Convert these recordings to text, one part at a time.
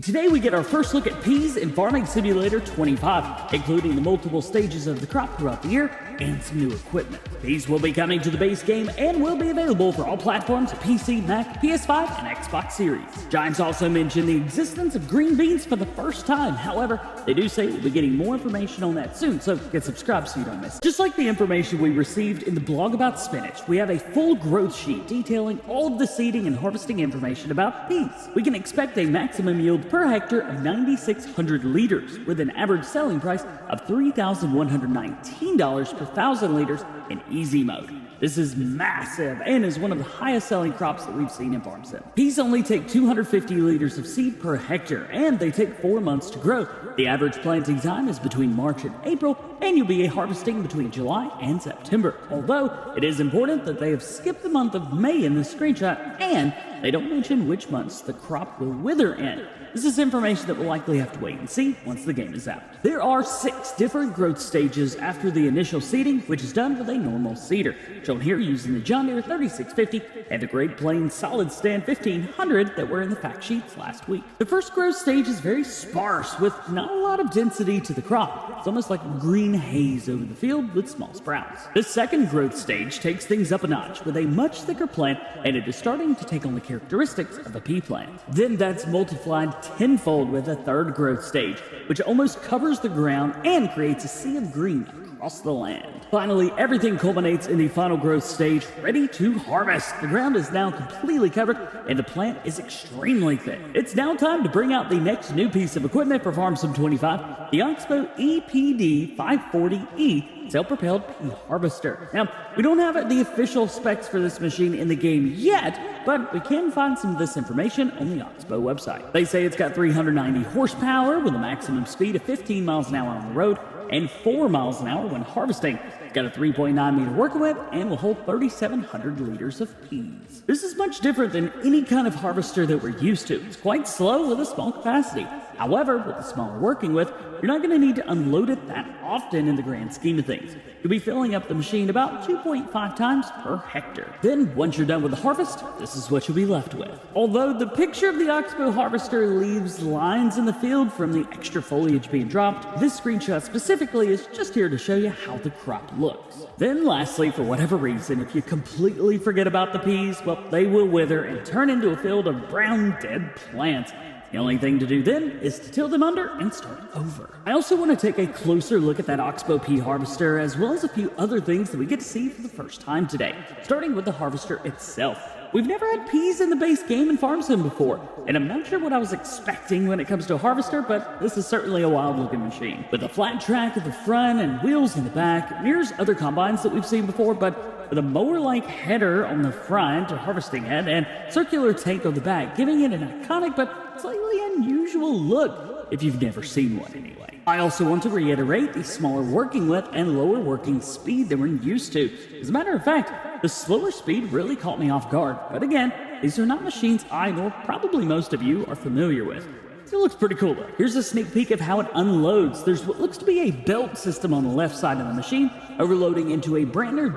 Today we get our first look at peas in Farming Simulator 25, including the multiple stages of the crop throughout the year and some new equipment. These will be coming to the base game and will be available for all platforms: PC, Mac, PS5, and Xbox Series. Giants also mentioned the existence of green beans for the first time. However, they do say we'll be getting more information on that soon, so get subscribed so you don't miss it. Just like the information we received in the blog about spinach, we have a full growth sheet detailing all of the seeding and harvesting information about peas. We can expect a maximum yield per hectare of 9,600 liters, with an average selling price of $3,119 per 1,000 liters in easy mode. This is massive and is one of the highest selling crops that we've seen in Farm Sim. Peas only take 250 liters of seed per hectare, and they take 4 months to grow. The average planting time is between March and April, and you'll be harvesting between July and September. Although, it is important that they have skipped the month of May in this screenshot, and they don't mention which months the crop will wither in. This is information that we'll likely have to wait and see once the game is out. There are 6 different growth stages after the initial seeding, which is done with a normal seeder, shown here using the John Deere 3650 and the Great Plains Solid Stand 1500 that were in the fact sheets last week. The first growth stage is very sparse, with not a lot of density to the crop. It's almost like green haze over the field with small sprouts. The second growth stage takes things up a notch with a much thicker plant, and it is starting to take on the characteristics of a pea plant. Then that's multiplied tenfold with a third growth stage, which almost covers the ground and creates a sea of green across the land. Finally, everything culminates in the final growth stage, ready to harvest. The ground is now completely covered and the plant is extremely thick. It's now time to bring out the next new piece of equipment for Farm Sim 25, the Oxbow EPD 540E self-propelled pea harvester. Now, we don't have the official specs for this machine in the game yet, but we can find some of this information on the Oxbow website. They say it's got 390 horsepower with a maximum speed of 15 miles an hour on the road and 4 miles an hour when harvesting. It's got a 3.9 meter working width and will hold 3,700 liters of peas. This is much different than any kind of harvester that we're used to. It's quite slow with a small capacity. However, with the smaller working width, you're not going to need to unload it that often in the grand scheme of things. You'll be filling up the machine about 2.5 times per hectare. Then, once you're done with the harvest, this is what you'll be left with. Although the picture of the Oxbow harvester leaves lines in the field from the extra foliage being dropped, this screenshot specifically is just here to show you how the crop looks. Then lastly, for whatever reason, if you completely forget about the peas, well, they will wither and turn into a field of brown dead plants. The only thing to do then is to till them under and start over. I also want to take a closer look at that Oxbow pea harvester, as well as a few other things that we get to see for the first time today, starting with the harvester itself. We've never had peas in the base game in Farm Sim before, and I'm not sure what I was expecting when it comes to a harvester, but this is certainly a wild looking machine. With a flat track at the front and wheels in the back, it mirrors other combines that we've seen before, but with a mower-like header on the front, a harvesting head, and circular tank on the back, giving it an iconic but slightly unusual look, if you've never seen one anyway. I also want to reiterate the smaller working width and lower working speed that we're used to. As a matter of fact, the slower speed really caught me off guard, but again, these are not machines I, nor probably most of you, are familiar with. It looks pretty cool though. Here's a sneak peek of how it unloads. There's what looks to be a belt system on the left side of the machine, overloading into a Brandner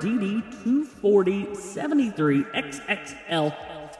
DD240-73XXL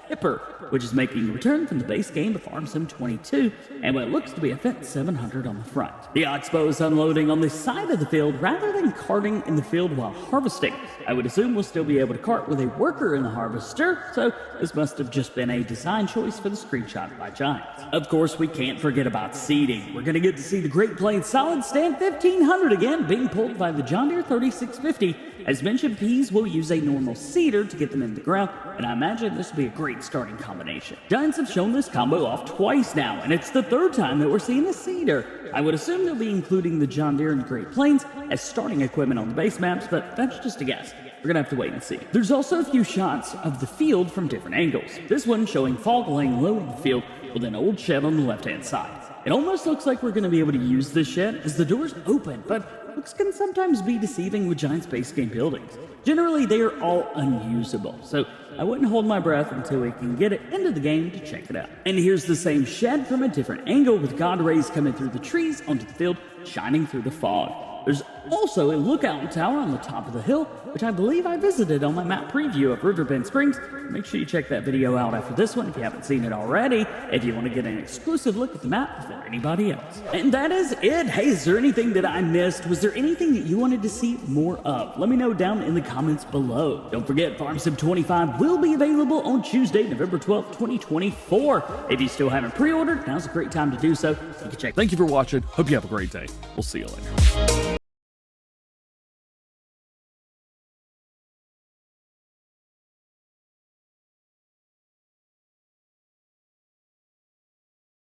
tipper, which is making a return from the base game of Farm Sim 22, and what looks to be a Fendt 700 on the front. The Oxbow is unloading on the side of the field rather than carting in the field while harvesting. I would assume we'll still be able to cart with a worker in the harvester, so this must have just been a design choice for the screenshot by Giants. Of course, we can't forget about seeding. We're going to get to see the Great Plains Solid Stand 1500 again, being pulled by the John Deere 3650. As mentioned, peas will use a normal seeder to get them in the ground, and I imagine this will be a great starting combination. Giants have shown this combo off twice now, and it's the third time that we're seeing a seeder. I would assume they'll be including the John Deere and Great Plains as starting equipment on the base maps, but that's just a guess. We're gonna have to wait and see. There's also a few shots of the field from different angles. This one showing fog laying low in the field with an old shed on the left-hand side. It almost looks like we're gonna be able to use this shed as the doors open, but looks can sometimes be deceiving with Giants base game buildings. Generally, they are all unusable, so I wouldn't hold my breath until we can get it into the game to check it out. And here's the same shed from a different angle with God rays coming through the trees onto the field, shining through the fog. There's also a lookout tower on the top of the hill, which I believe I visited on my map preview of Riverbend Springs. Make sure you check that video out after this one if you haven't seen it already, if you want to get an exclusive look at the map before anybody else. And that is it. Hey, is there anything that I missed? Was there anything that you wanted to see more of? Let me know down in the comments below. Don't forget, FS25 will be available on Tuesday, November 12th, 2024. If you still haven't pre-ordered, now's a great time to do so. You can check. Thank you for watching. Hope you have a great day. We'll see you later.